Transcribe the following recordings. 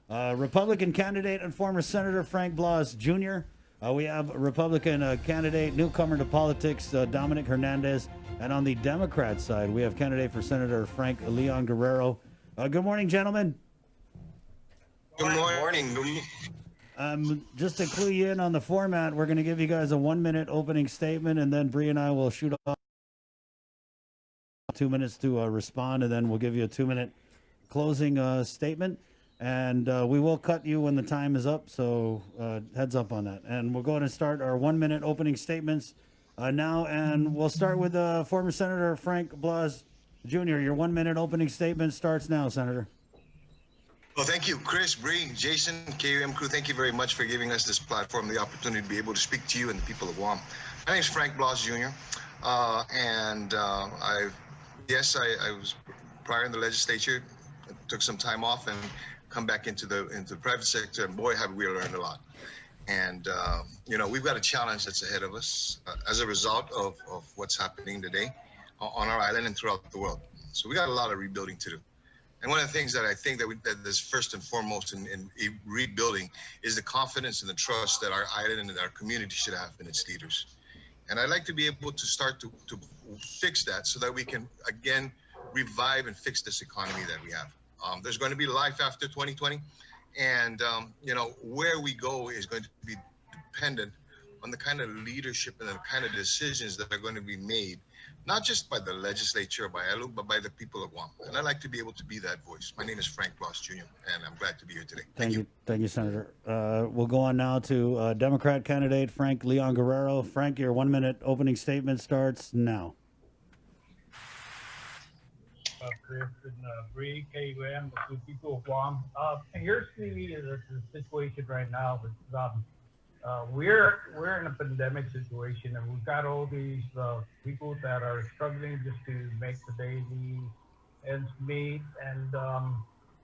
Republican candidate and former Senator Frank Blas Jr. We have Republican candidate, newcomer to politics, Dominic Hernandez. And on the Democrat side, we have candidate for Senator Frank Leon Guerrero. Good morning, gentlemen. Good morning. Just to clue you in on the format, we're going to give you guys a 1-minute opening statement, and then Bree and I will shoot off 2 minutes to respond, and then we'll give you a 2-minute closing statement. And we will cut you when the time is up, so heads up on that. And we'll go ahead and start our 1-minute opening statements now, and we'll start with former Senator Frank Blas Jr. Your 1-minute opening statement starts now, Senator. Well, thank you, Chris, Bree, Jason, KUM crew. Thank you very much for giving us this platform, the opportunity to be able to speak to you and the people of Guam. My name is Frank Blas Jr., and I was prior in the legislature, took some time off and come back into the private sector, and boy, have we learned a lot. And we've got a challenge that's ahead of us as a result of what's happening today on our island and throughout the world. So we got a lot of rebuilding to do. And one of the things that I think that is first and foremost in rebuilding is the confidence and the trust that our island and our community should have in its leaders. And I'd like to be able to start to fix that so that we can, again, revive and fix this economy that we have. There's going to be life after 2020. And, where we go is going to be dependent on the kind of leadership and the kind of decisions that are going to be made, not just by the legislature or by ILO, but by the people of Guam. And I'd like to be able to be that voice. My name is Frank Blas Jr., and I'm glad to be here today. Thank you. Thank you, Senator. We'll go on now to Democrat candidate Frank Leon Guerrero. Frank, your 1-minute opening statement starts now. Chris and Bree, KUM, the people of Guam. And here's the situation right now. We're in a pandemic situation, and we've got all these people that are struggling just to make the daily ends meet. And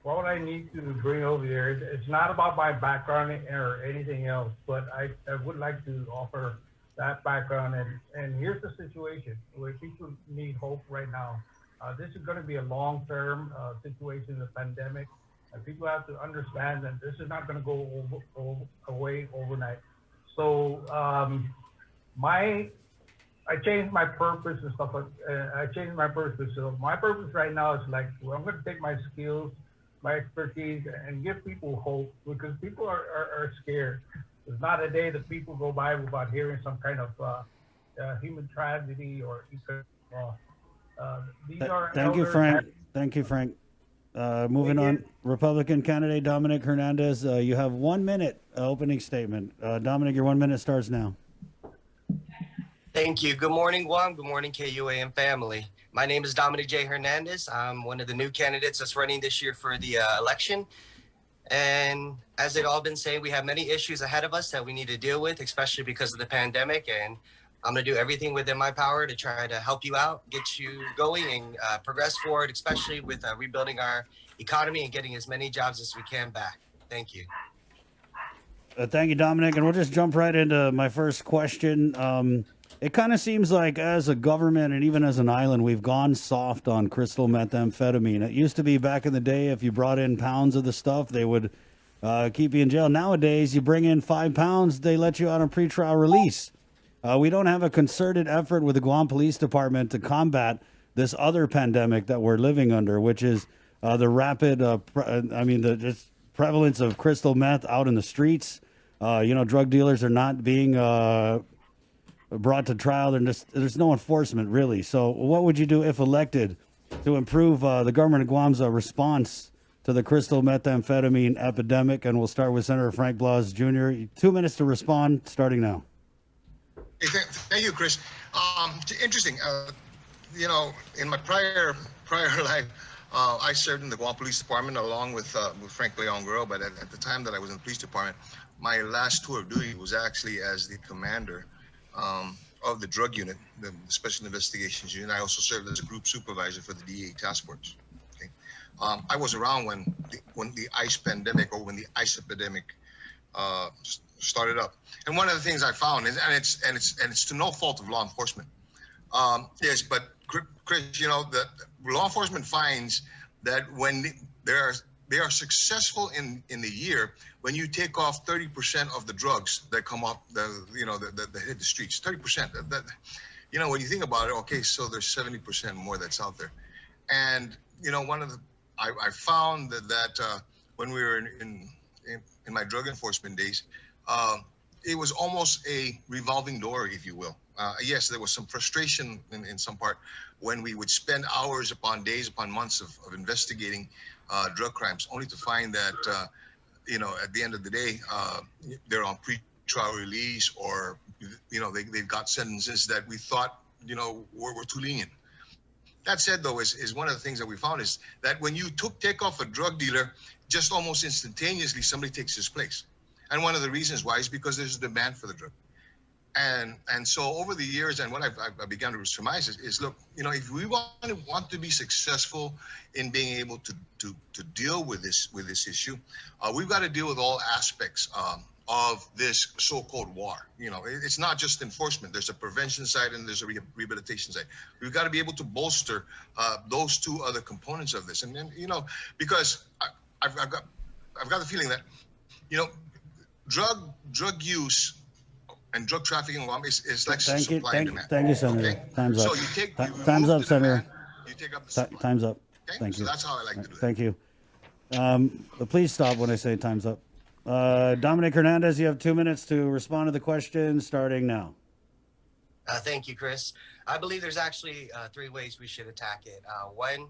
what I need to bring over here, it's not about my background or anything else, but I would like to offer that background. And here's the situation where people need hope right now. This is going to be a long-term situation, the pandemic, and people have to understand that this is not going to go away overnight. So I changed my purpose and stuff. I changed my purpose. So my purpose right now is well, I'm going to take my skills, my expertise, and give people hope, because people are scared. There's not a day that people go by without hearing some kind of human tragedy or Thank you, Frank. Thank you, Frank. Moving on, Republican candidate Dominic Hernandez. You have 1 minute opening statement. Dominic, your 1 minute starts now. Thank you. Good morning, Guam. Good morning, KUAM family. My name is Dominic J. Hernandez. I'm one of the new candidates that's running this year for the election. And as they've all been saying, we have many issues ahead of us that we need to deal with, especially because of the pandemic. And I'm going to do everything within my power to try to help you out, get you going, and progress forward, especially with rebuilding our economy and getting as many jobs as we can back. Thank you. Thank you, Dominic. And we'll just jump right into my first question. It kind of seems like as a government and even as an island, we've gone soft on crystal methamphetamine. It used to be back in the day, if you brought in pounds of the stuff, they would keep you in jail. Nowadays, you bring in 5 pounds, they let you out on pretrial release. We don't have a concerted effort with the Guam Police Department to combat this other pandemic that we're living under, which is the rapid, the prevalence of crystal meth out in the streets. Drug dealers are not being brought to trial. There's no enforcement, really. So what would you do if elected to improve the government of Guam's response to the crystal methamphetamine epidemic? And we'll start with Senator Frank Blas Jr. 2 minutes to respond, starting now. Thank you, Chris. Interesting. In my prior life, I served in the Guam Police Department along with Frank Leon Guerrero. But at the time that I was in the police department, my last tour of duty was actually as the commander of the drug unit, the Special Investigations Unit. I also served as a group supervisor for the DEA task force. Okay, I was around when the ICE pandemic, or when the ICE epidemic started up. And one of the things I found is, and it's to no fault of law enforcement, yes, but Chris, that law enforcement finds that when there they are successful in the year when you take off 30% of the drugs that come off that hit the streets. 30%. That when you think about it, okay, so there's 70% more that's out there. And one of the I found that when we were in my drug enforcement days, it was almost a revolving door, if you will. Yes, there was some frustration in some part when we would spend hours upon days upon months of investigating drug crimes, only to find that at the end of the day they're on pre-trial release, or they've got sentences that we thought were too lenient. That said, though, is one of the things that we found is that when you take off a drug dealer, just almost instantaneously somebody takes his place. And one of the reasons why is because there's a demand for the drug. And so over the years, and what I began to surmise is look, if we want to be successful in being able to deal with this issue, we've got to deal with all aspects of this so-called war. It's not just enforcement. There's a prevention side and there's a rehabilitation side. We've got to be able to bolster those two other components of this. And then, because I've got the feeling that, drug use and drug trafficking in Guam is like supply and demand. Thank you, Senator. Okay? Time's up. So Time's up, Senator. You take up the supply. Time's up. Okay? Thank you. So that's how I like to do it. Thank you. Please stop when I say time's up. Dominic Hernandez, you have 2 minutes to respond to the question starting now. Thank you, Chris. I believe there's actually 3 ways we should attack it. One,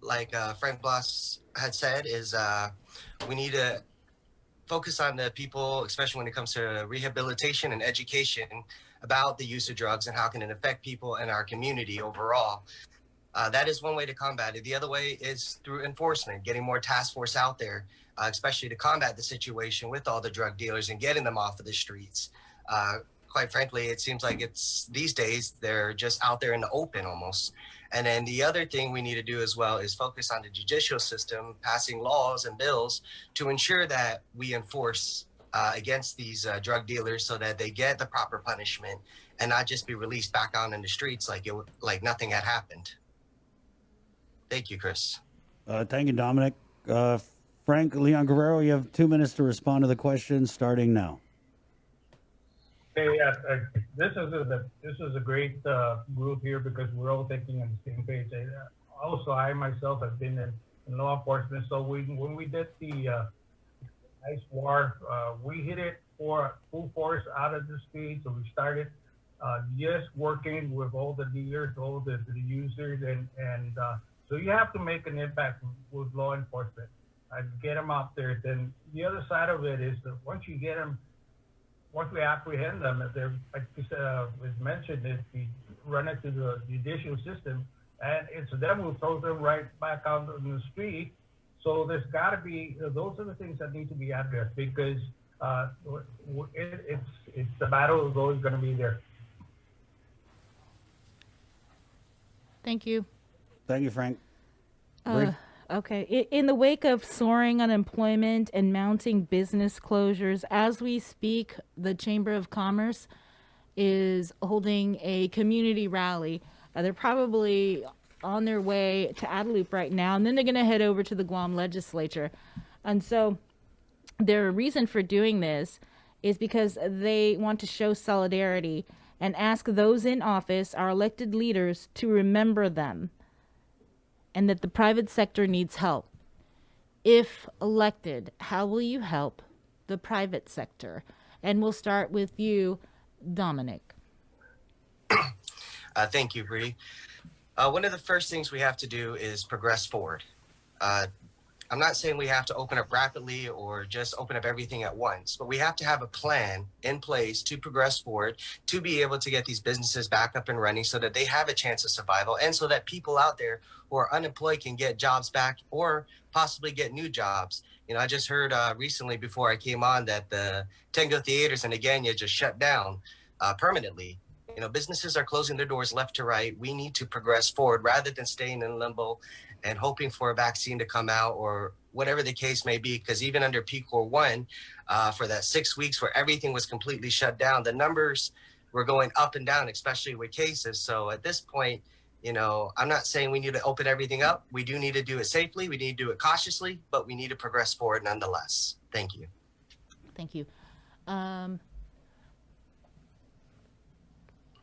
like Frank Blas had said, is we need to focus on the people, especially when it comes to rehabilitation and education about the use of drugs and how can it affect people in our community overall. That is one way to combat it. The other way is through enforcement, getting more task force out there, especially to combat the situation with all the drug dealers and getting them off of the streets. Quite frankly, it seems like these days, they're just out there in the open almost. And then the other thing we need to do as well is focus on the judicial system, passing laws and bills to ensure that we enforce against these drug dealers so that they get the proper punishment and not just be released back out in the streets like nothing had happened. Thank you, Chris. Thank you, Dominic. Frank Leon Guerrero, you have 2 minutes to respond to the question starting now. Hey, this is a great group here because we're all thinking on the same page. Also, I myself have been in law enforcement, so when we did the ICE war, we hit it for full force out of the streets. So we started just working with all the dealers, all the users, and so you have to make an impact with law enforcement and get them out there. Then the other side of it is that once we apprehend them, like was mentioned, is we run it to the judicial system, and it's them who throws them right back out on the street. So there's got to be, those are the things that need to be addressed because it's the battle is always going to be there. Thank you. Thank you, Frank. Okay. In the wake of soaring unemployment and mounting business closures, as we speak, the Chamber of Commerce is holding a community rally. They're probably on their way to Adelup right now, and then they're going to head over to the Guam legislature. And so their reason for doing this is because they want to show solidarity and ask those in office, our elected leaders, to remember them and that the private sector needs help. If elected, how will you help the private sector? And we'll start with you, Dominic. Thank you, Bree. One of the first things we have to do is progress forward. I'm not saying we have to open up rapidly or just open up everything at once, but we have to have a plan in place to progress forward, to be able to get these businesses back up and running so that they have a chance of survival and so that people out there who are unemployed can get jobs back or possibly get new jobs. I just heard recently before I came on that the Tango Theaters and Aganya just shut down permanently. Businesses are closing their doors left to right. We need to progress forward rather than staying in limbo and hoping for a vaccine to come out or whatever the case may be. Because even under PCOR 1, for that 6 weeks where everything was completely shut down, the numbers were going up and down, especially with cases. So at this point, You know, I'm not saying we need to open everything up. We do need to do it safely. We need to do it cautiously, but we need to progress forward nonetheless. Thank you. Thank you.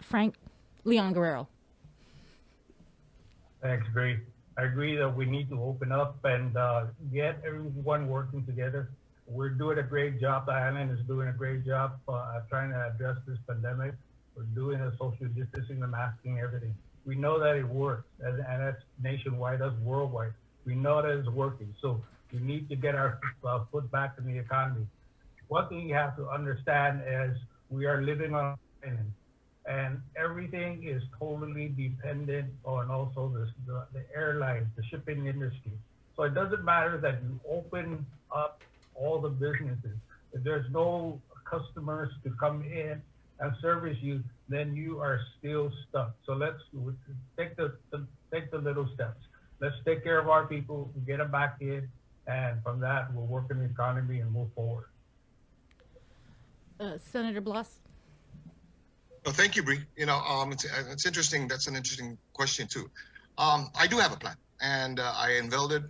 Frank, Leon Guerrero. Thanks, Bree. I agree that we need to open up and get everyone working together. We're doing a great job. The island is doing a great job trying to address this pandemic. We're doing the social distancing, the masking, everything. We know that it works, and that's nationwide, that's worldwide. We know that it's working. So we need to get our foot back in the economy. One thing you have to understand is we are living on an island, and everything is totally dependent on also the airlines, the shipping industry. So it doesn't matter that you open up all the businesses. If there's no customers to come in and service you, then you are still stuck. So let's take the little steps. Let's take care of our people, get them back in, and from that, we'll work in the economy and move forward. Senator Blas. Well, thank you, Bree. You know, it's interesting. That's an interesting question too. I do have a plan, and I rolled it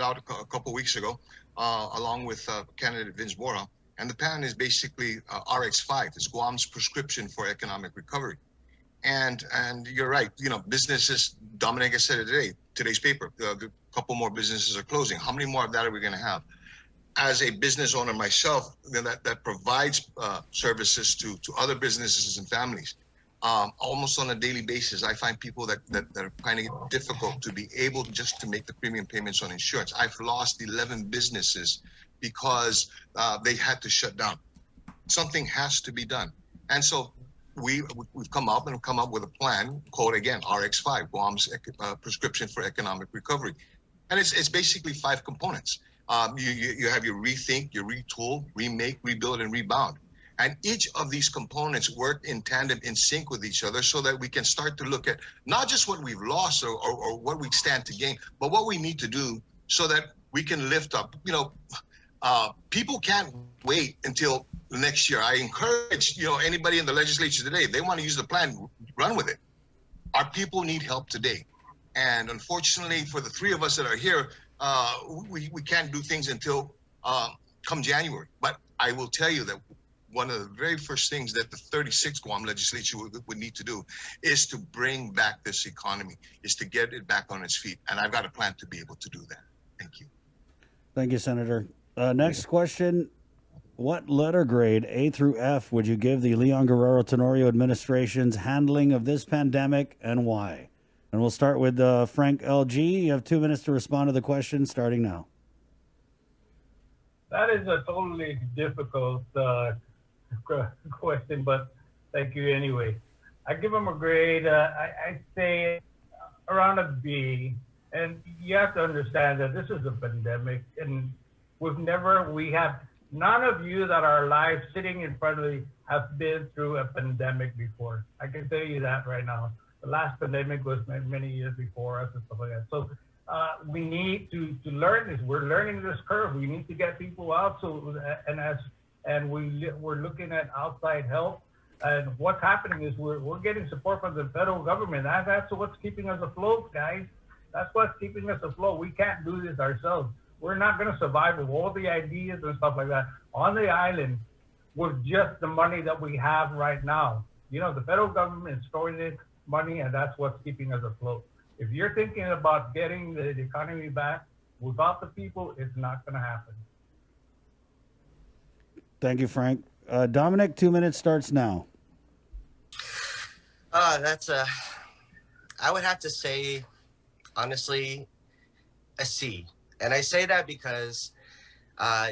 out a couple weeks ago, along with candidate Vince Bora. And the plan is basically RX5. It's Guam's prescription for economic recovery. And you're right. You know, businesses. Dominic has said it today's paper. A couple more businesses are closing. How many more of that are we going to have? As a business owner myself, that provides services to other businesses and families, almost on a daily basis, I find people that are finding it difficult to be able just to make the premium payments on insurance. I've lost 11 businesses because they had to shut down. Something has to be done, and so we've come up with a plan called, again, RX5, Guam's prescription for economic recovery, and it's basically 5 components. You have your rethink, your retool, remake, rebuild, and rebound. And each of these components work in tandem, in sync with each other, so that we can start to look at not just what we've lost or what we stand to gain, but what we need to do so that we can lift up. You know, people can't wait until next year. I encourage, anybody in the legislature today, they want to use the plan, run with it. Our people need help today. And unfortunately, for the 3 of us that are here, we can't do things until come January. But I will tell you that one of the very first things that the 36th Guam legislature would need to do is to bring back this economy, is to get it back on its feet. And I've got a plan to be able to do that. Thank you. Thank you, Senator. Next question. What letter grade, A through F, would you give the Leon Guerrero Tenorio administration's handling of this pandemic, and why? And we'll start with Frank LG. You have 2 minutes to respond to the question, starting now. That is a totally difficult question, but thank you anyway. I give them a grade, I say around a B. And you have to understand that this is a pandemic, and none of you that are alive sitting in front of me have been through a pandemic before. I can tell you that right now. The last pandemic was many years before us and stuff like that. So we need to learn this. We're learning this curve. We need to get people out. We're looking at outside help. And what's happening is we're getting support from the federal government. That's what's keeping us afloat, guys. That's what's keeping us afloat. We can't do this ourselves. We're not going to survive with all the ideas and stuff like that on the island with just the money that we have right now. The federal government is throwing in money, and that's what's keeping us afloat. If you're thinking about getting the economy back without the people, it's not going to happen. Thank you, Frank. Dominic, 2 minutes starts now. I would have to say, honestly, a C. And I say that because,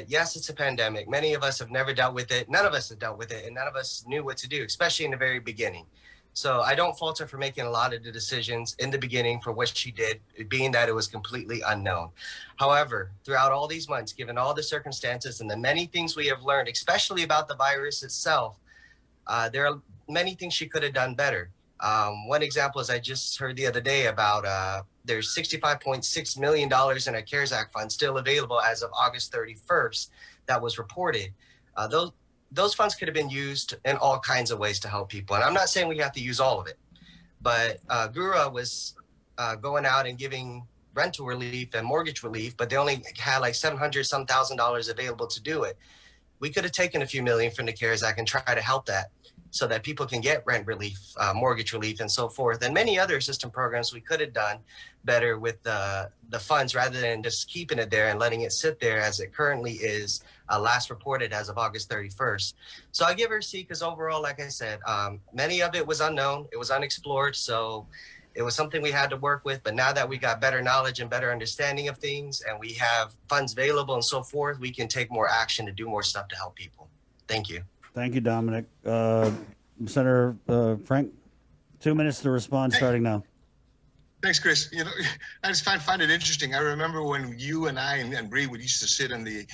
yes, it's a pandemic. Many of us have never dealt with it. None of us have dealt with it, and none of us knew what to do, especially in the very beginning. So I don't fault her for making a lot of the decisions in the beginning for what she did, being that it was completely unknown. However, throughout all these months, given all the circumstances and the many things we have learned, especially about the virus itself, there are many things she could have done better. One example is I just heard the other day about there's $65.6 million in a CARES Act fund still available as of August 31st that was reported. Those funds could have been used in all kinds of ways to help people. And I'm not saying we have to use all of it, but Gura was going out and giving rental relief and mortgage relief, but they only had like $700 some thousand available to do it. We could have taken a few million from the CARES Act and try to help that so that people can get rent relief, mortgage relief, and so forth, and many other assistance programs we could have done better with the funds rather than just keeping it there and letting it sit there as it currently is, last reported as of August 31st. So I give her a C because overall, like I said, many of it was unknown, it was unexplored, so it was something we had to work with. But now that we got better knowledge and better understanding of things and we have funds available and so forth, we can take more action to do more stuff to help people. Thank you. Thank you, Dominic. Senator Frank, 2 minutes to respond starting now. Thanks, Chris. You know, I just find it interesting. I remember when you and I and Bree would used to sit in the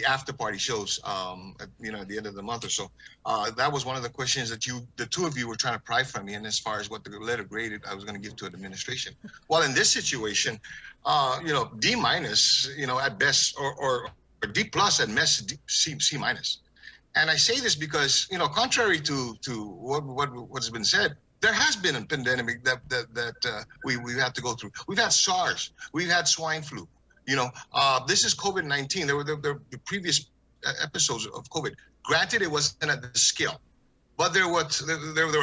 after party shows, at the end of the month or so. That was one of the questions that the two of you were trying to pry from me, and as far as what the letter grade I was going to give to an administration. Well, in this situation, D minus, at best, or D plus at best, C minus. And I say this because, contrary to what's been said, there has been a pandemic that we have to go through. We've had SARS, we've had swine flu. This is COVID-19. There were the previous episodes of COVID. Granted, it wasn't at the scale, but there were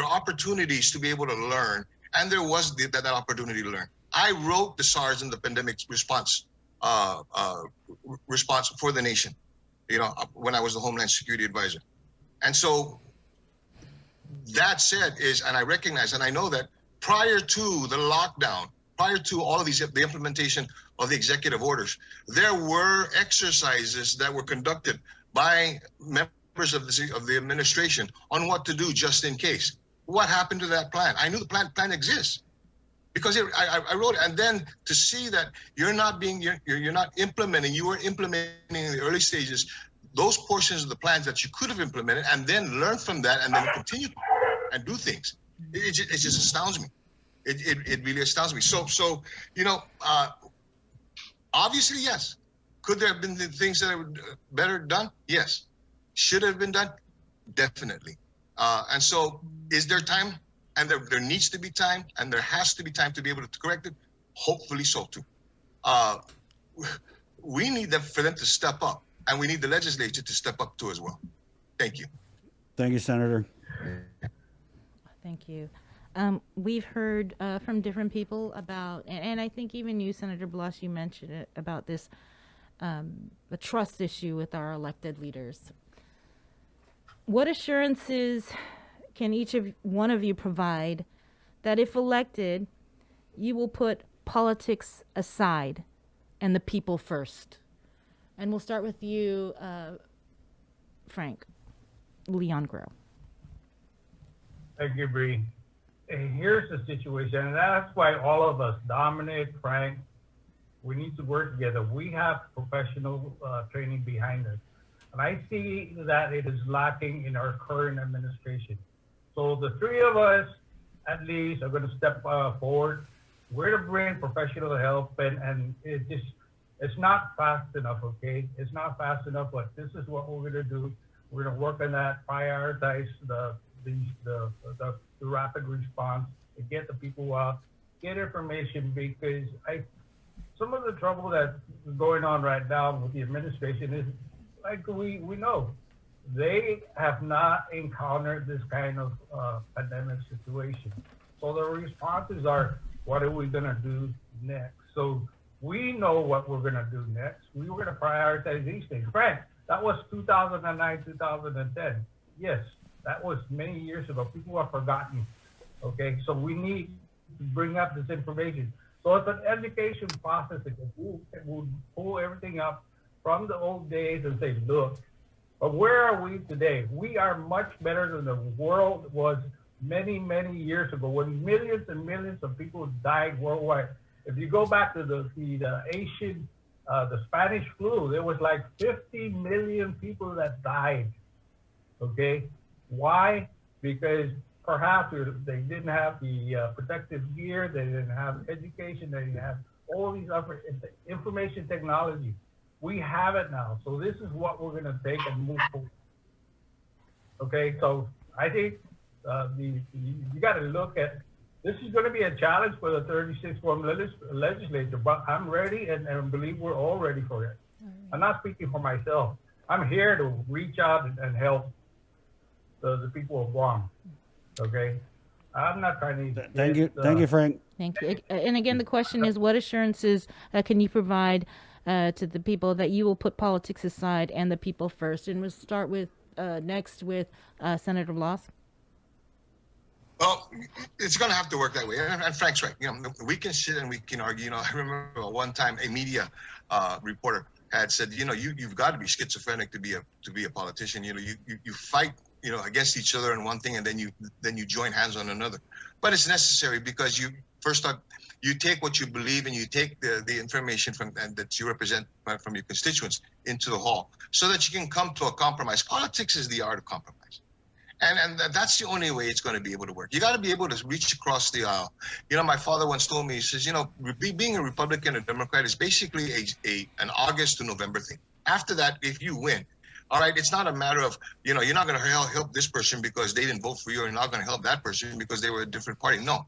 opportunities to be able to learn, and there was that opportunity to learn. I wrote the SARS and the pandemic response for the nation, when I was the Homeland Security Advisor. And so that said and I recognize and I know that prior to the lockdown, prior to all of the implementation of the executive orders, there were exercises that were conducted by members of the administration on what to do just in case. What happened to that plan? I knew the plan exists because I wrote it. And then to see that you're not implementing, you were implementing in the early stages those portions of the plans that you could have implemented, and then learn from that, and then continue and do things. It just astounds me. It really astounds me. So obviously, yes. Could there have been the things that were better done? Yes. Should have been done? Definitely. And so is there time? And there needs to be time, and there has to be time to be able to correct it? Hopefully so, too. We need for them to step up, and we need the legislature to step up, too, as well. Thank you. Thank you, Senator. Thank you. We've heard from different people about, and I think even you, Senator Blas, you mentioned it, about this a trust issue with our elected leaders. What assurances can one of you provide that if elected, you will put politics aside and the people first? And we'll start with you, Frank. Leon Guerrero. Thank you, Bree. And here's the situation, and that's why all of us, Dominic, Frank, we need to work together. We have professional training behind us. And I see that it is lacking in our current administration. So the three of us, at least, are going to step forward. We're to bring professional help, and it's not fast enough, okay? It's not fast enough, but this is what we're going to do. We're going to work on that, prioritize the rapid response, to get the people out, get information, because some of the trouble that's going on right now with the administration is, like we know, they have not encountered this kind of pandemic situation. So the responses are, what are we gonna do next? So we know what we're gonna do next. We were gonna prioritize these things. Frank, that was 2009, 2010. Yes, that was many years ago. People have forgotten, okay? So we need to bring up this information. So it's an education process that we'll pull everything up from the old days and say, look, but where are we today? We are much better than the world was many, many years ago, when millions and millions of people died worldwide. If you go back to the Spanish flu, there was like 50 million people that died, okay? Why? Because perhaps they didn't have the protective gear, they didn't have education, they didn't have all these other information technology. We have it now. So this is what we're gonna take and move forward. Okay, so I think You got to look at, this is going to be a challenge for the 36th Guam legislature, but I'm ready and believe we're all ready for it. I'm not speaking for myself. I'm here to reach out and help the people of Guam. Okay, I'm not trying to. Thank you, Frank. Thank you. And again, the question is, what assurances can you provide to the people that you will put politics aside and the people first? And we'll start with next with Senator Blas. Well, it's going to have to work that way. And Frank's right. We can sit and we can argue. I remember one time a media reporter had said, you've got to be schizophrenic to be a politician. You fight, against each other on one thing, and then you join hands on another. But it's necessary because you take what you believe and you take the information that you represent from your constituents into the hall so that you can come to a compromise. Politics is the art of compromise. And that's the only way it's going to be able to work. You got to be able to reach across the aisle. My father once told me, he says, being a Republican or Democrat is basically an August to November thing. After that, if you win, all right, it's not a matter of, you're not going to help this person because they didn't vote for you, or you're not going to help that person because they were a different party. No,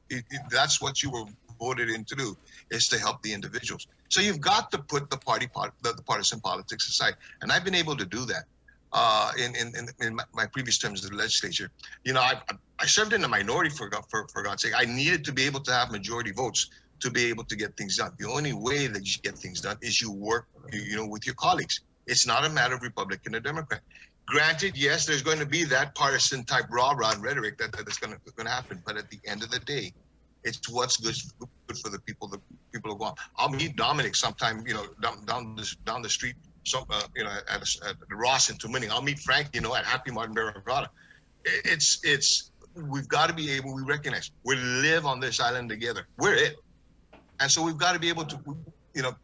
that's what you were voted in to do, is to help the individuals. So you've got to put the partisan politics aside. And I've been able to do that. In my previous terms of the legislature, I served in the minority for God's sake. I needed to be able to have majority votes to be able to get things done. The only way that you get things done is you work, with your colleagues. It's not a matter of Republican or Democrat. Granted, yes, there's going to be that partisan type rah-rah rhetoric that's going to happen. But at the end of the day, it's what's good for the people of Guam. I'll meet Dominic sometime, down the street. So, at the Ross in Tumining. I'll meet Frank, at Happy Martin Barragata. We've got to be able, we recognize, we live on this island together. We're it. And so we've got to be able to,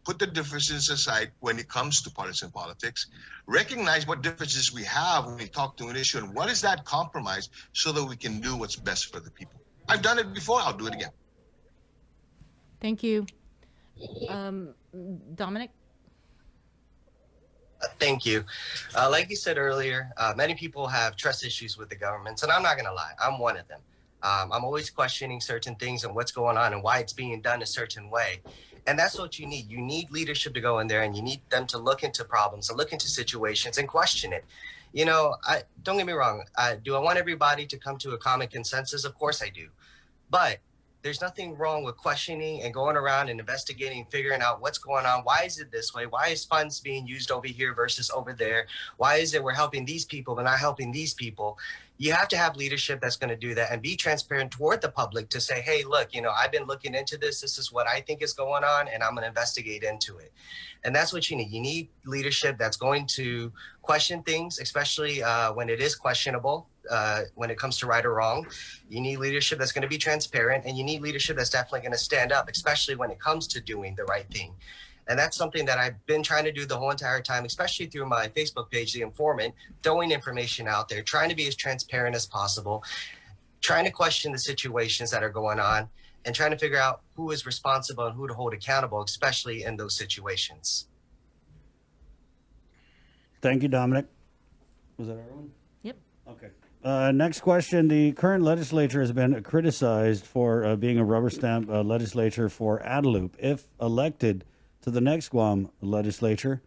put the differences aside when it comes to partisan politics, recognize what differences we have when we talk to an issue, and what is that compromise so that we can do what's best for the people. I've done it before, I'll do it again. Thank you. Dominic? Thank you. Like you said earlier, many people have trust issues with the government, and I'm not going to lie, I'm one of them. I'm always questioning certain things and what's going on and why it's being done a certain way. And that's what you need. You need leadership to go in there, and you need them to look into problems and look into situations and question it. Don't get me wrong. Do I want everybody to come to a common consensus? Of course I do. But there's nothing wrong with questioning and going around and investigating, figuring out what's going on. Why is it this way? Why is funds being used over here versus over there? Why is it we're helping these people but not helping these people? You have to have leadership that's going to do that and be transparent toward the public to say, hey, look, I've been looking into this. This is what I think is going on, and I'm going to investigate into it. And that's what you need. You need leadership that's going to question things, especially when it is questionable. When it comes to right or wrong, you need leadership that's going to be transparent, and you need leadership that's definitely going to stand up, especially when it comes to doing the right thing. And that's something that I've been trying to do the whole entire time, especially through my Facebook page, The Informant, throwing information out there, trying to be as transparent as possible, trying to question the situations that are going on, and trying to figure out who is responsible and who to hold accountable, especially in those situations. Thank you, Dominic. Was that everyone? Yep. Okay. Next question. The current legislature has been criticized for being a rubber stamp legislature for Adelup. If elected to the next Guam legislature,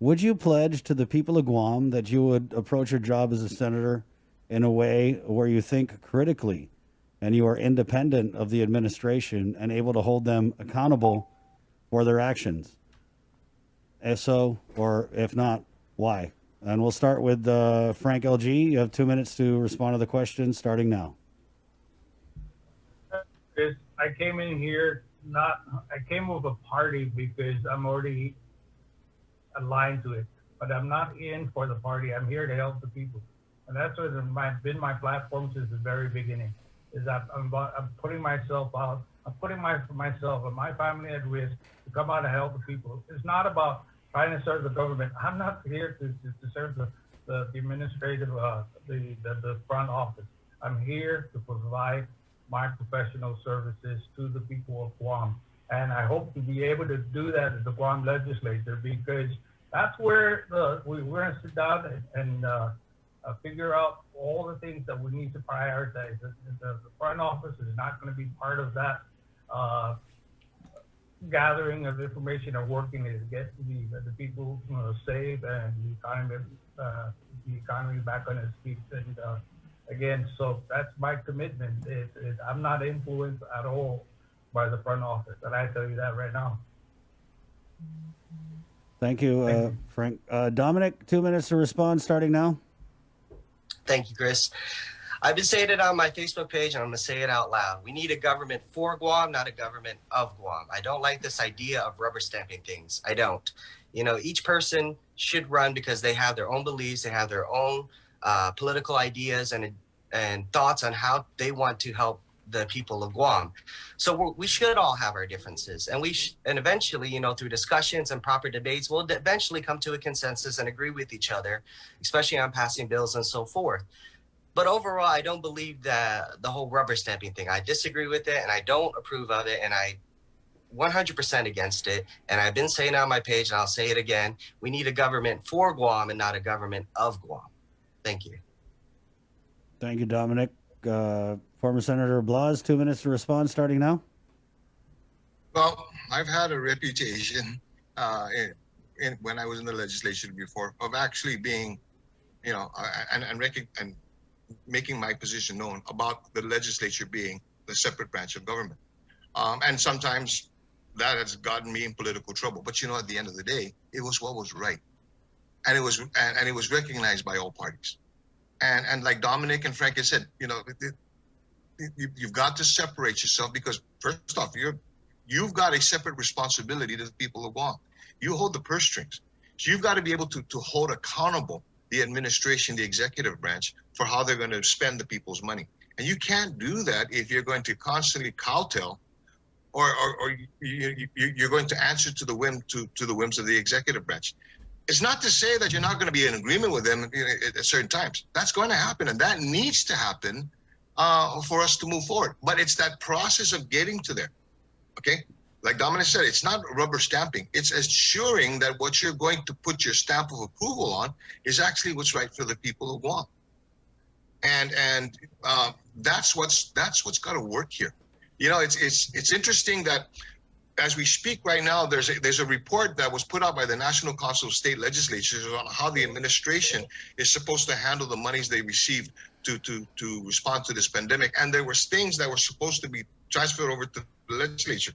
would you pledge to the people of Guam that you would approach your job as a senator in a way where you think critically and you are independent of the administration and able to hold them accountable for their actions? If so, or if not, why? And we'll start with Frank LG. You have 2 minutes to respond to the question starting now. I came in here I came with a party because I'm already aligned to it, but I'm not in for the party. I'm here to help the people. And that's what been my platform since the very beginning, is that I'm putting myself out. I'm putting myself and my family at risk to come out and help the people. It's not about trying to serve the government. I'm not here to serve the administrative, the front office. I'm here to provide my professional services to the people of Guam. And I hope to be able to do that at the Guam legislature, because that's where we're going to sit down and figure out all the things that we need to prioritize. The front office is not going to be part of that gathering of information or working to get the people safe and the economy back on its feet. And again, so that's my commitment. I'm not influenced at all by the front office, and I tell you that right now. Thank you, Frank. Dominic, 2 minutes to respond starting now. Thank you, Chris. I've been saying it on my Facebook page, and I'm going to say it out loud. We need a government for Guam, not a government of Guam. I don't like this idea of rubber stamping things. I don't. Each person should run because they have their own beliefs, they have their own political ideas and thoughts on how they want to help the people of Guam. So we should all have our differences, and and eventually, through discussions and proper debates, we'll eventually come to a consensus and agree with each other, especially on passing bills and so forth. But overall, I don't believe that the whole rubber stamping thing. I disagree with it, and I don't approve of it, and I 100% against it. And I've been saying it on my page, and I'll say it again. We need a government for Guam and not a government of Guam. Thank you. Thank you, Dominic. Former Senator Blas, 2 minutes to respond starting now. Well, I've had a reputation when I was in the legislature before of actually being, and making my position known about the legislature being the separate branch of government. And sometimes that has gotten me in political trouble. But at the end of the day, it was what was right. And it was recognized by all parties. And like Dominic and Frank has said, you've got to separate yourself, because first off, you've got a separate responsibility to the people of Guam. You hold the purse strings. So you've got to be able to hold accountable the administration, the executive branch, for how they're going to spend the people's money. And you can't do that if you're going to constantly kowtow or you're going to answer to the whims of the executive branch. It's not to say that you're not going to be in agreement with them at certain times. That's going to happen, and that needs to happen for us to move forward. But it's that process of getting to there, okay? Like Dominic said, it's not rubber stamping. It's assuring that what you're going to put your stamp of approval on is actually what's right for the people of Guam. And that's what's got to work here. It's interesting that as we speak right now, there's a report that was put out by the National Council of State Legislatures on how the administration is supposed to handle the monies they received to respond to this pandemic. And there were things that were supposed to be transferred over to the legislature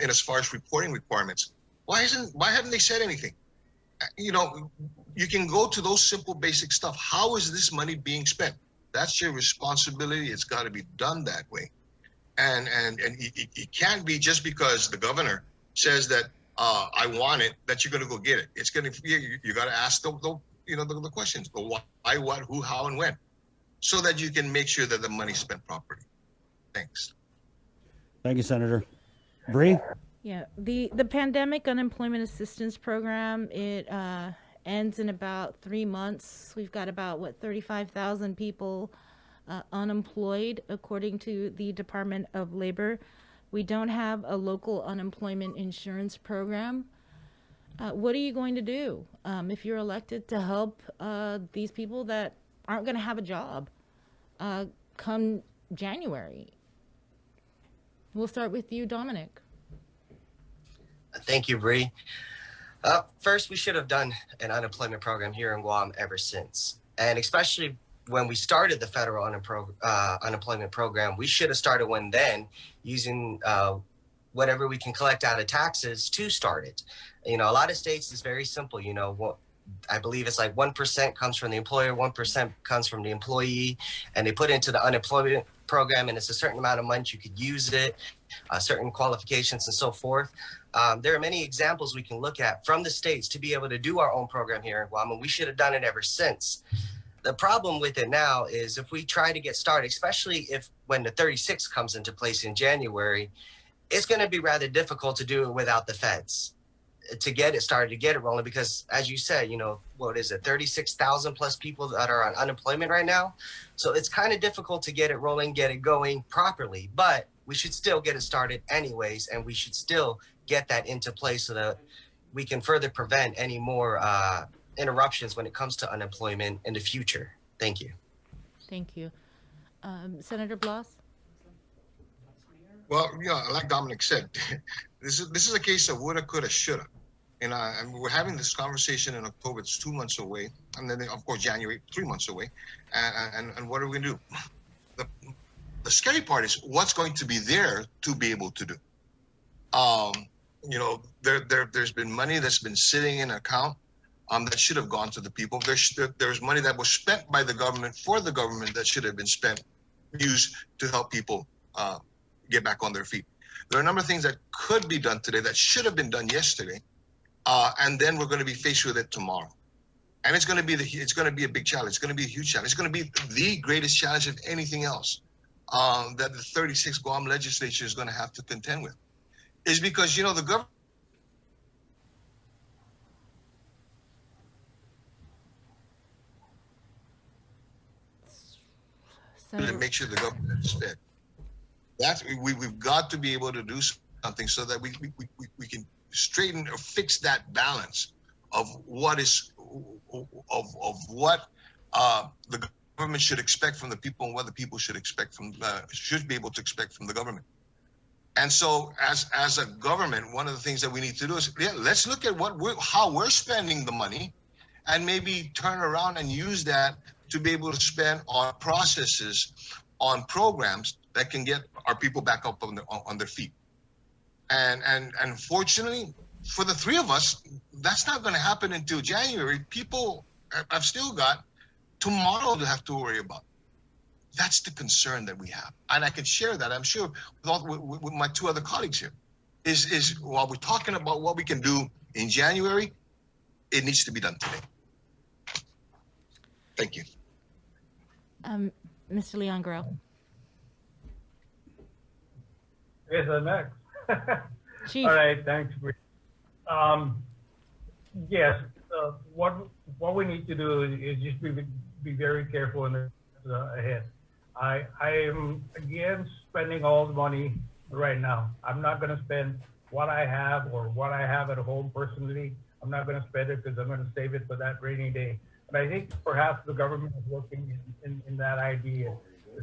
in as far as reporting requirements. Why haven't they said anything? You can go to those simple basic stuff. How is this money being spent? That's your responsibility. It's got to be done that way. And it can't be just because the governor says that I want it, that you're going to go get it. It's going to, you got to ask the questions: the why, what, who, how, and when, so that you can make sure that the money's spent properly. Thanks. Thank you, Senator. Bree? Yeah, the pandemic unemployment assistance program, it ends in about 3 months. We've got about 35,000 people unemployed, according to the Department of Labor. We don't have a local unemployment insurance program. What are you going to do if you're elected to help these people that aren't going to have a job come January? We'll start with you, Dominic. Thank you, Bree. First, we should have done an unemployment program here in Guam ever since. And especially when we started the federal unemployment program, we should have started one then, using whatever we can collect out of taxes to start it. A lot of states is very simple. I believe it's like 1% comes from the employer, 1% comes from the employee, and they put it into the unemployment program, and it's a certain amount of months you could use it, certain qualifications and so forth. There are many examples we can look at from the states to be able to do our own program here in Guam, and we should have done it ever since. The problem with it now is if we try to get started, especially when the 36 comes into place in January, it's going to be rather difficult to do it without the feds to get it started, to get it rolling, because as you said, 36,000 plus people that are on unemployment right now. So it's kind of difficult to get it rolling, get it going properly, but we should still get it started anyways. And we should still get that into place so that we can further prevent any more interruptions when it comes to unemployment in the future. Thank you. Thank you. Senator Blas? Well, like Dominic said, this is a case of woulda, coulda, shoulda. And we're having this conversation in October. It's 2 months away, and then of course January, 3 months away. And what are we gonna do? The scary part is what's going to be there to be able to do. There's been money that's been sitting in an account that should have gone to the people. There's money that was spent by the government for the government that should have been used to help people get back on their feet. There are a number of things that could be done today that should have been done yesterday, and then we're going to be faced with it tomorrow. And it's going to be a big challenge. It's going to be a huge challenge. It's going to be the greatest challenge of anything else that the 36th Guam legislature is going to have to contend with. Is because the government to make sure the government is fed. We've got to be able to do something so that we can straighten or fix that balance of what the government should expect from the people and what the people should be able to expect from the government. And so as a government, one of the things that we need to do is, let's look at how we're spending the money and maybe turn around and use that to be able to spend on processes, on programs that can get our people back up on their feet. And fortunately, for the three of us, that's not going to happen until January. People have still got tomorrow to have to worry about. That's the concern that we have. And I can share that, I'm sure, with my two other colleagues here, is while we're talking about what we can do in January, it needs to be done today. Thank you. Mr. Leon Guerrero. Yes, I'm next. Chief. All right, thanks. Yes, what we need to do is just be very careful in the ahead. I am against spending all the money right now. I'm not going to spend what I have or what I have at home personally. I'm not going to spend it because I'm going to save it for that rainy day. But I think perhaps the government is working in that idea.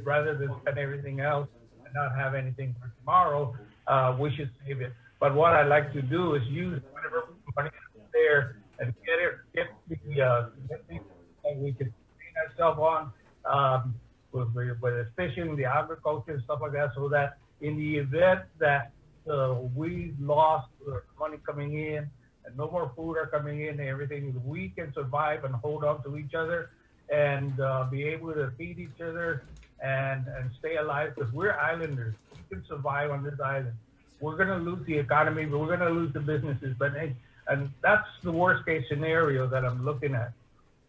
Rather than spend everything else and not have anything for tomorrow, we should save it. But what I like to do is use whatever money is there and get the things that we can train ourselves on, whether it's fishing, the agriculture, and stuff like that, so that in the event that we lost money coming in and no more food are coming in and everything, we can survive and hold on to each other and be able to feed each other and stay alive, because we're islanders. We can survive on this island. We're going to lose the economy, but we're going to lose the businesses. And that's the worst case scenario that I'm looking at.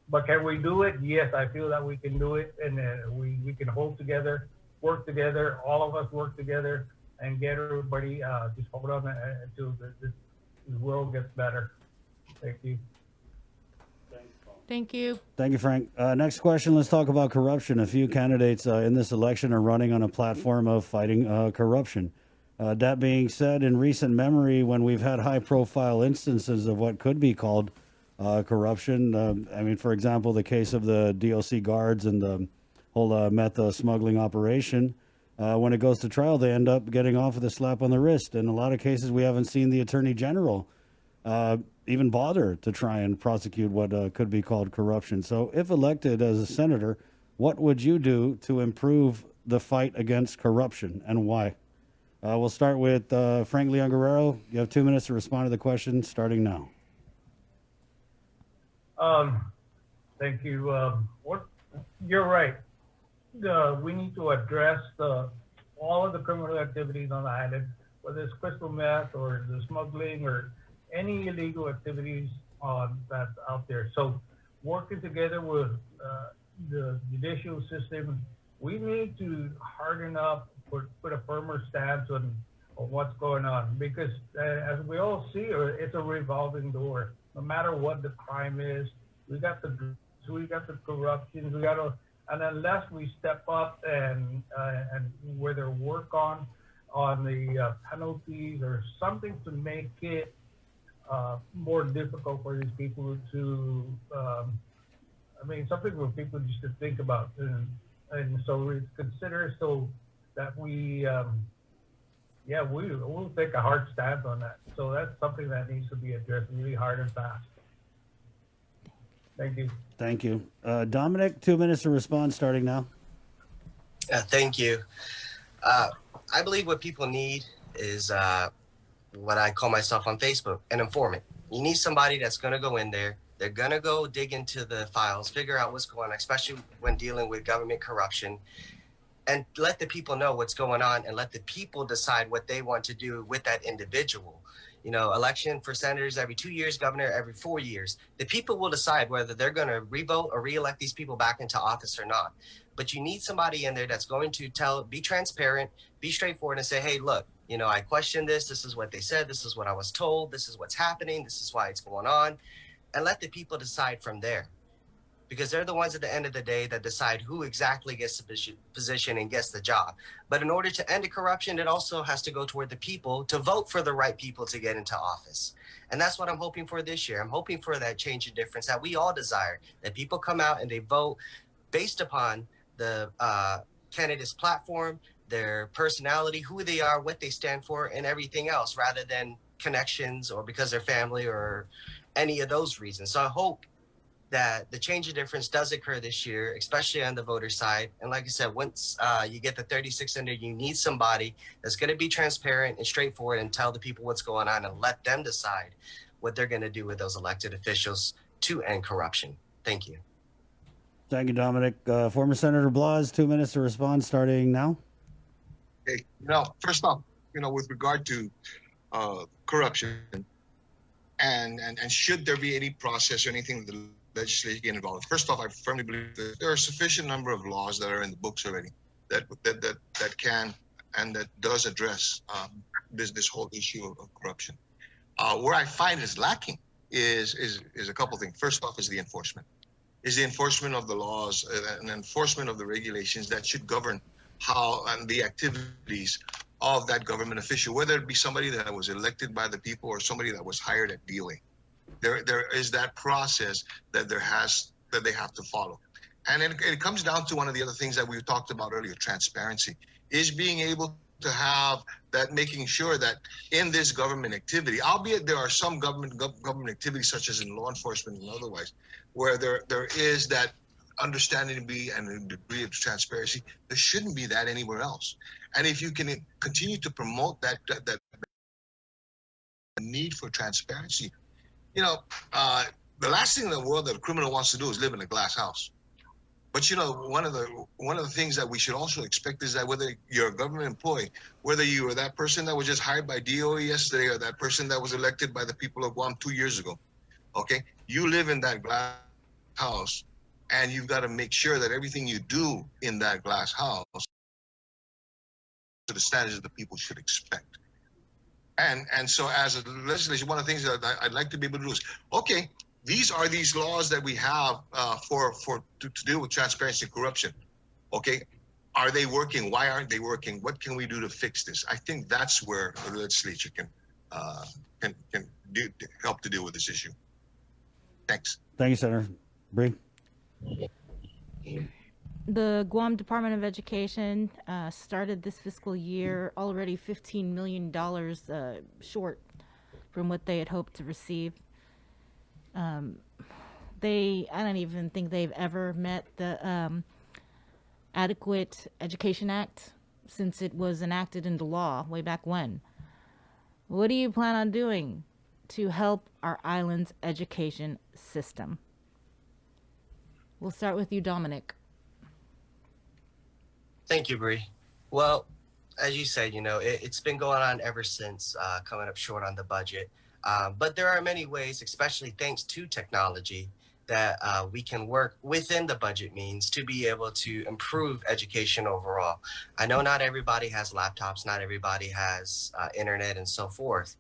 But can we do it? Yes, I feel that we can do it, and we can hold together, work together, all of us work together, and get everybody just hold on until this world gets better. Thank you. Thank you. Thank you, Frank. Next question, let's talk about corruption. A few candidates in this election are running on a platform of fighting corruption. That being said, in recent memory, when we've had high-profile instances of what could be called corruption, for example, the case of the DOC guards and the whole meth smuggling operation, when it goes to trial, they end up getting off with a slap on the wrist. In a lot of cases, we haven't seen the Attorney General even bother to try and prosecute what could be called corruption. So if elected as a senator, what would you do to improve the fight against corruption, and why? We'll start with Frank Leon Guerrero. You have 2 minutes to respond to the question, starting now. Thank you. You're right. We need to address all of the criminal activities on the island, whether it's crystal meth or the smuggling or any illegal activities that's out there. So working together with the judicial system, we need to harden up, put a firmer stance on what's going on, because as we all see, it's a revolving door. No matter what the crime is, we got the corruption, and unless we step up and whether work on the penalties or something to make it more difficult for these people to, I mean, something for people just to think about. And so we consider so that we'll take a hard stand on that. So that's something that needs to be addressed really hard and fast. Thank you. Thank you. Dominic, 2 minutes to respond starting now. Thank you. I believe what people need is what I call myself on Facebook, an informant. You need somebody that's going to go in there. They're going to go dig into the files, figure out what's going on, especially when dealing with government corruption, and let the people know what's going on and let the people decide what they want to do with that individual. You know, election for senators every 2 years, governor every 4 years. The people will decide whether they're going to revote or reelect these people back into office or not. But you need somebody in there that's going to be transparent, be straightforward, and say, hey, look, you know, I questioned this. This is what they said. This is what I was told. This is what's happening. This is why it's going on. And let the people decide from there. Because they're the ones at the end of the day that decide who exactly gets the position and gets the job. But in order to end the corruption, it also has to go toward the people to vote for the right people to get into office. And that's what I'm hoping for this year. I'm hoping for that change and difference that we all desire, that people come out and they vote based upon the candidate's platform, their personality, who they are, what they stand for, and everything else, rather than connections or because they're family or any of those reasons. So I hope that the change of difference does occur this year, especially on the voter side. And like I said, once you get the 3600, you need somebody that's going to be transparent and straightforward and tell the people what's going on and let them decide what they're going to do with those elected officials to end corruption. Thank you. Thank you, Dominic. Former Senator Blas, 2 minutes to respond starting now. Okay, now, first off, you know, with regard to corruption and should there be any process or anything that the legislature get involved. First off, I firmly believe that there are a sufficient number of laws that are in the books already that can and that does address this whole issue of corruption. Where I find is lacking is a couple things. First off, is the enforcement of the laws and enforcement of the regulations that should govern how and the activities of that government official, whether it be somebody that was elected by the people or somebody that was hired at DOA. There is that process that they have to follow. And it comes down to one of the other things that we talked about earlier, transparency, is being able to have that, making sure that in this government activity, albeit there are some government activities such as in law enforcement and otherwise, where there is that understanding to be and a degree of transparency, there shouldn't be that anywhere else. And if you can continue to promote that need for transparency, you know, the last thing in the world that a criminal wants to do is live in a glass house. But you know, one of the things that we should also expect is that whether you're a government employee, whether you are that person that was just hired by DOE yesterday or that person that was elected by the people of Guam 2 years ago, okay, you live in that glass house, and you've got to make sure that everything you do in that glass house to the standards that the people should expect. And so as a legislation, one of the things that I'd like to be able to do is, okay, these are these laws that we have to deal with transparency and corruption. Okay, are they working? Why aren't they working? What can we do to fix this? I think that's where the legislature can help to deal with this issue. Thanks. Thank you, Senator. Bree. The Guam Department of Education started this fiscal year already $15 million short from what they had hoped to receive. I don't even think they've ever met the Adequate Education Act since it was enacted into law way back when. What do you plan on doing to help our island's education system? We'll start with you, Dominic. Thank you, Bree. Well, as you said, you know, it's been going on ever since coming up short on the budget. But there are many ways, especially thanks to technology, that we can work within the budget means to be able to improve education overall. I know not everybody has laptops, not everybody has internet and so forth.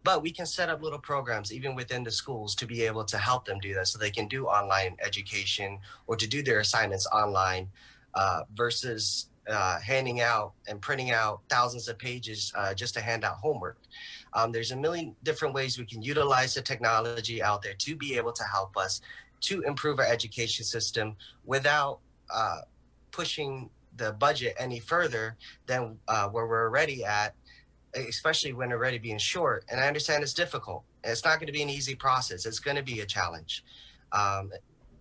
But we can set up little programs even within the schools to be able to help them do that so they can do online education or to do their assignments online versus handing out and printing out thousands of pages just to hand out homework. There's a million different ways we can utilize the technology out there to be able to help us to improve our education system without pushing the budget any further than where we're already at, especially when we're already being short. And I understand it's difficult. It's not going to be an easy process. It's going to be a challenge.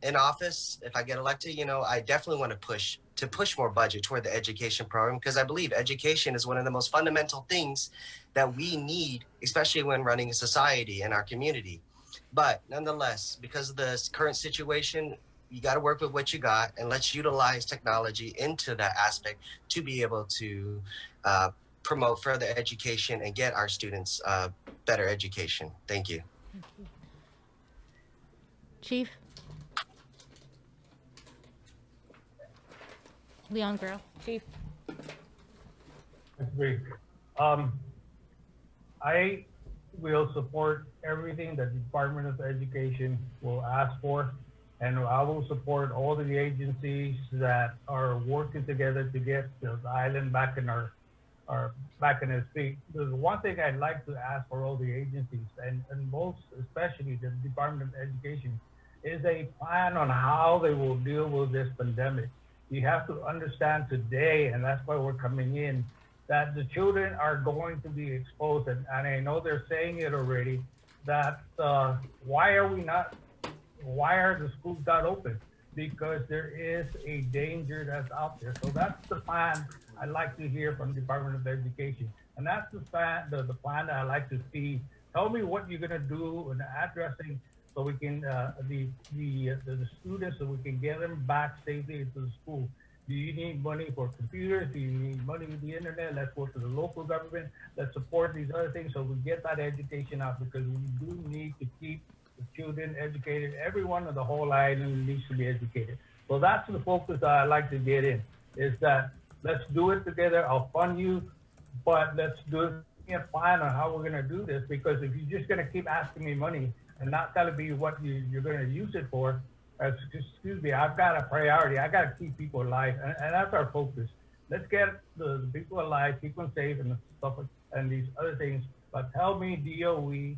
In office, if I get elected, I definitely want to push more budget toward the education program, because I believe education is one of the most fundamental things that we need, especially when running a society in our community. But nonetheless, because of the current situation, you got to work with what you got, and let's utilize technology into that aspect to be able to promote further education and get our students better education. Thank you. Chief? Leon Guerrero. Chief? That's great. I will support everything that the Department of Education will ask for, and I will support all of the agencies that are working together to get the island back in back in its feet. There's one thing I'd like to ask for all the agencies, and most especially the Department of Education, is a plan on how they will deal with this pandemic. You have to understand today, and that's why we're coming in, that the children are going to be exposed, and I know they're saying it already, that why are the schools not open? Because there is a danger that's out there. So that's the plan I'd like to hear from the Department of Education. And that's the plan that I'd like to see. Tell me what you're gonna do in addressing, so we can, the students, so we can get them back safely into the school. Do you need money for computers? Do you need money with the internet? Let's work with the local government. Let's support these other things so we get that education out, because we do need to keep the children educated. Everyone on the whole island needs to be educated. So that's the focus that I like to get in, is that let's do it together. I'll fund you, but let's do it, a plan on how we're gonna do this, because if you're just gonna keep asking me money and not telling me what you're gonna use it for, excuse me, I've got a priority. I got to keep people alive, and that's our focus. Let's get the people alive, keep them safe, and stuff, and these other things. But tell me, DOE,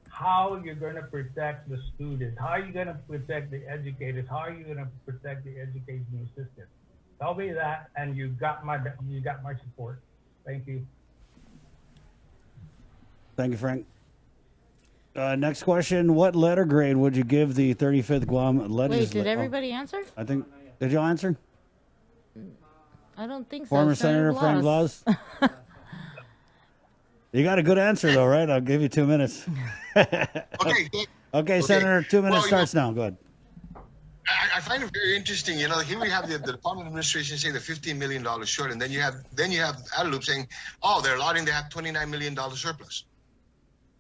how you're going to protect the students, how you're going to protect the educators, how are you going to protect the educational system? Tell me that, and you got my support. Thank you. Thank you, Frank. Next question. What letter grade would you give the 35th Guam Legislature? Wait, did everybody answer? I think, did y'all answer? I don't think so. Former Senator Frank Blas? You got a good answer, though, right? I'll give you 2 minutes. Okay, Senator, 2 minutes starts now. Go ahead. I find it very interesting. Here we have the Department of Administration saying they're $15 million short, and then you have Adelup saying, oh, they're allotting to have $29 million surplus.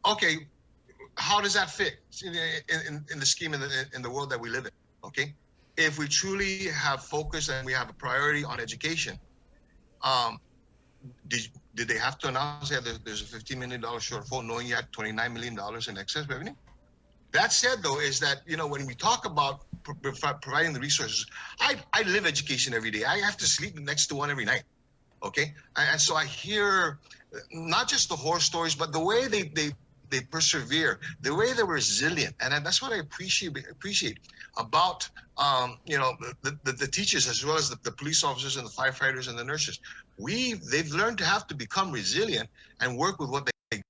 Okay. How does that fit in the scheme in the world that we live in? Okay, if we truly have focus and we have a priority on education, did they have to announce that there's a $15 million shortfall, knowing you had $29 million in excess revenue? That said, though, is that when we talk about providing the resources, I live education every day. I have to sleep next to one every night. Okay, and so I hear not just the horror stories, but the way they persevere, the way they're resilient, and that's what I appreciate about the teachers, as well as the police officers and the firefighters and the nurses. They've learned to have to become resilient and work with what they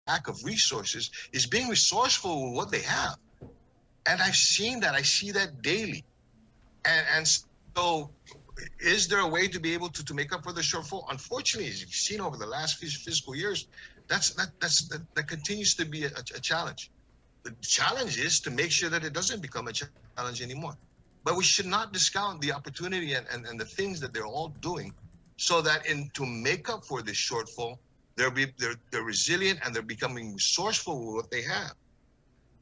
lack of resources, is being resourceful with what they have. And I've seen that. I see that daily. And so is there a way to be able to make up for the shortfall? Unfortunately, as you've seen over the last fiscal years, that continues to be a challenge. The challenge is to make sure that it doesn't become a challenge anymore. But we should not discount the opportunity and the things that they're all doing, so that to make up for this shortfall, they're resilient and they're becoming resourceful with what they have.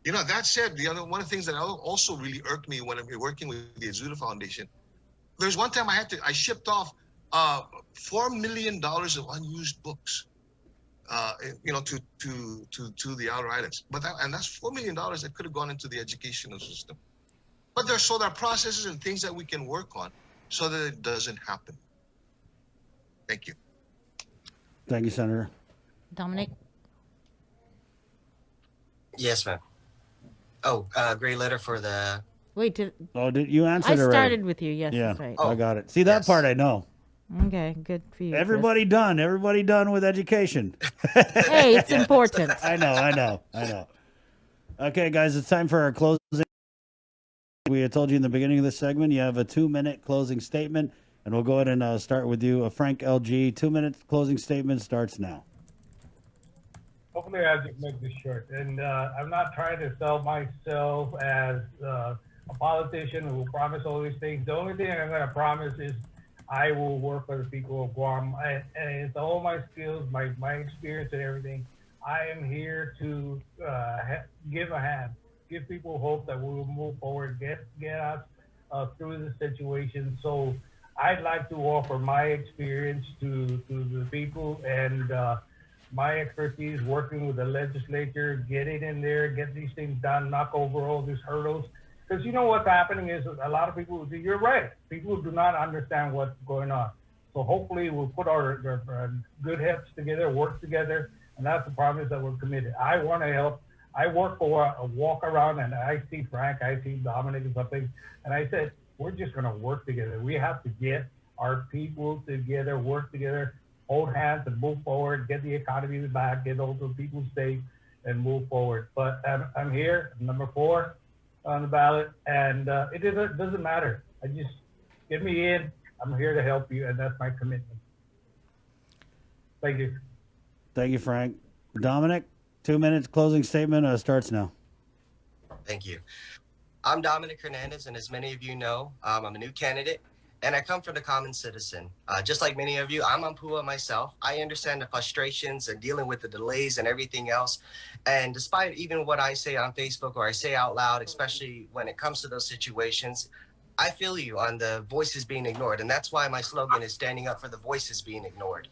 That said, one of the things that also really irked me when I'm working with the Azuda Foundation, there's one time I shipped off $4 million of unused books. To the outer islands, and that's $4 million that could have gone into the educational system. But there are processes and things that we can work on so that it doesn't happen. Thank you. Thank you, Senator. Dominic? Yes, ma'am. Oh, great letter for the. Wait, Oh, did you answer I it already? started with you. Yes, Yeah, that's right. I got it. See, that Yes. part I know. Okay, good for you. Chris. Everybody done. Everybody done with education. Hey, it's important. I know. Okay, guys, it's time for our closing. We had told you in the beginning of this segment, you have a 2-minute closing statement, and we'll go ahead and start with you, Frank LG. 2-minute closing statement starts now. Hopefully, I'll just make this short. And I'm not trying to sell myself as a politician who will promise all these things. The only thing I'm going to promise is I will work for the people of Guam. And it's all my skills, my experience and everything. I am here to give a hand, give people hope that we will move forward, get us through the situation. So I'd like to offer my experience to the people and my expertise working with the legislature, getting in there, get these things done, knock over all these hurdles. Because you know what's happening is a lot of people, you're right, people do not understand what's going on. So hopefully we'll put our good heads together, work together, and that's the promise that we're committed. I want to help. I work for a walk around and I see Frank, I see Dominic and something, and I said, we're just going to work together. We have to get our people together, work together, hold hands and move forward, get the economy back, get all the people safe and move forward. But I'm here, number 4 on the ballot, and it doesn't matter. I just get me in. I'm here to help you, and that's my commitment. Thank you. Thank you, Frank. Dominic, 2 minutes closing statement starts now. Thank you. I'm Dominic Hernandez, and as many of you know, I'm a new candidate, and I come from the common citizen. Just like many of you, I'm Ampua myself. I understand the frustrations and dealing with the delays and everything else. And despite even what I say on Facebook or I say out loud, especially when it comes to those situations, I feel you on the voices being ignored. And that's why my slogan is standing up for the voices being ignored.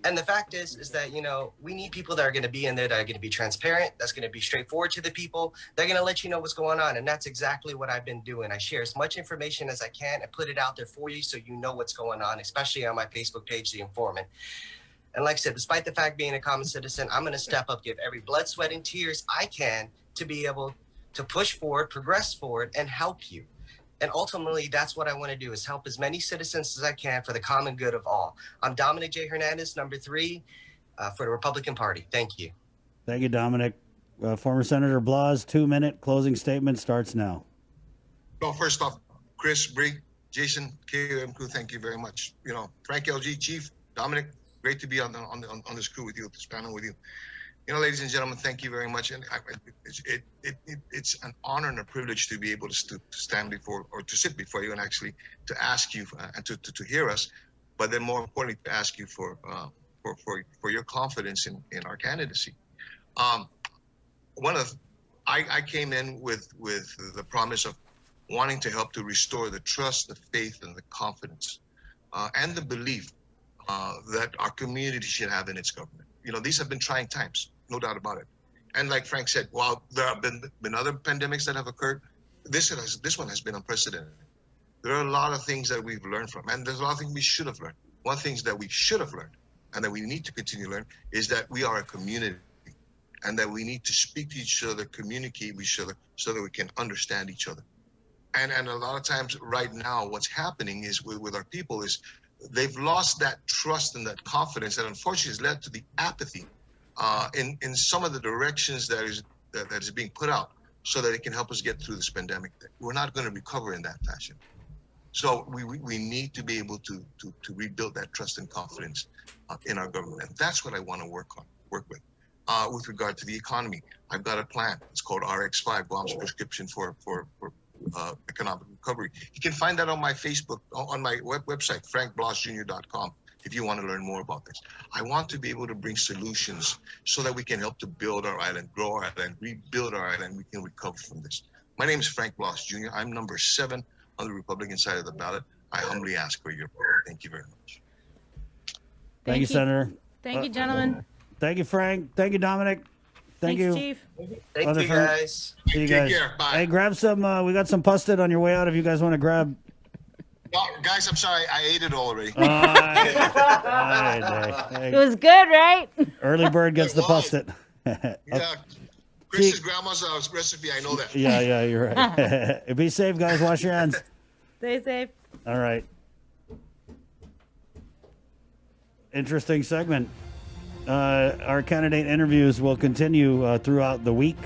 And the fact is that, you know, we need people that are going to be in there, that are going to be transparent, that's going to be straightforward to the people. They're going to let you know what's going on. And that's exactly what I've been doing. I share as much information as I can and put it out there for you so you know what's going on, especially on my Facebook page, The Informant. And like I said, despite the fact being a common citizen, I'm going to step up, give every blood, sweat, and tears I can to be able to push forward, progress forward, and help you. And ultimately, that's what I want to do, is help as many citizens as I can for the common good of all. I'm Dominic J. Hernandez, number 3 for the Republican Party. Thank you. Thank you, Dominic. Former Senator Blas, 2-minute closing statement starts now. Well, first off, Chris, Bree, Jason, KOM crew, thank you very much. You know, Frank LG, Chief, Dominic, great to be on this crew with you, this panel with you. You know, ladies and gentlemen, thank you very much. And it's an honor and a privilege to be able to stand before, or to sit before you, and actually to ask you and to hear us, but then more importantly, to ask you for your confidence in our candidacy. I came in with the promise of wanting to help to restore the trust, the faith, and the confidence, and the belief that our community should have in its government. You know, these have been trying times, no doubt about it. And like Frank said, while there have been other pandemics that have occurred, this one has been unprecedented. There are a lot of things that we've learned from, and there's a lot of things we should have learned. One of the things that we should have learned, and that we need to continue to learn, is that we are a community, and that we need to speak to each other, communicate with each other, so that we can understand each other. And a lot of times right now, what's happening is with our people is they've lost that trust and that confidence that unfortunately has led to the apathy in some of the directions that is being put out, so that it can help us get through this pandemic. We're not going to recover in that fashion. So we need to be able to rebuild that trust and confidence in our government. And that's what I want to work with. With regard to the economy, I've got a plan. It's called RX5, Guam's prescription for economic recovery. You can find that on my Facebook, on my website, frankblasjr.com, if you want to learn more about this. I want to be able to bring solutions so that we can help to build our island, grow our island, rebuild our island. We can recover from this. My name is Frank Blas Jr. I'm number 7 on the Republican side of the ballot. I humbly ask for your vote. Thank you very much. Thank you, Senator. Thank you, gentlemen. Thank you, Frank. Thank you, Dominic. Thank Thanks, you. Chief. Thank you, guys. See you Take guys. care. Bye. Hey, grab some. We got some Pusted on your way out if you guys want to grab. Guys, I'm sorry. I ate it already. It was good, right? Early bird gets It the was. busted. Yeah. Chris's grandma's recipe. I know that. Yeah, you're right. Be safe, guys. Wash your hands. Stay safe. All right. Interesting segment. Our candidate interviews will continue throughout the week.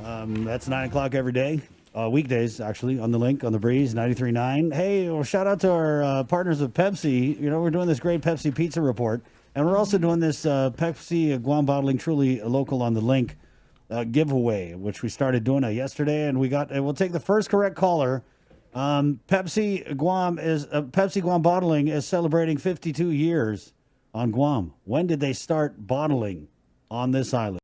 That's 9 o'clock every day. Weekdays, actually, on the link, on the Breeze, 93.9. Hey, well, shout out to our partners with Pepsi. You know, we're doing this great Pepsi Pizza Report. And we're also doing this Pepsi Guam Bottling Truly Local on the link giveaway, which we started doing yesterday. And we'll take the first correct caller. Pepsi Guam Bottling is celebrating 52 years on Guam. When did they start bottling on this island?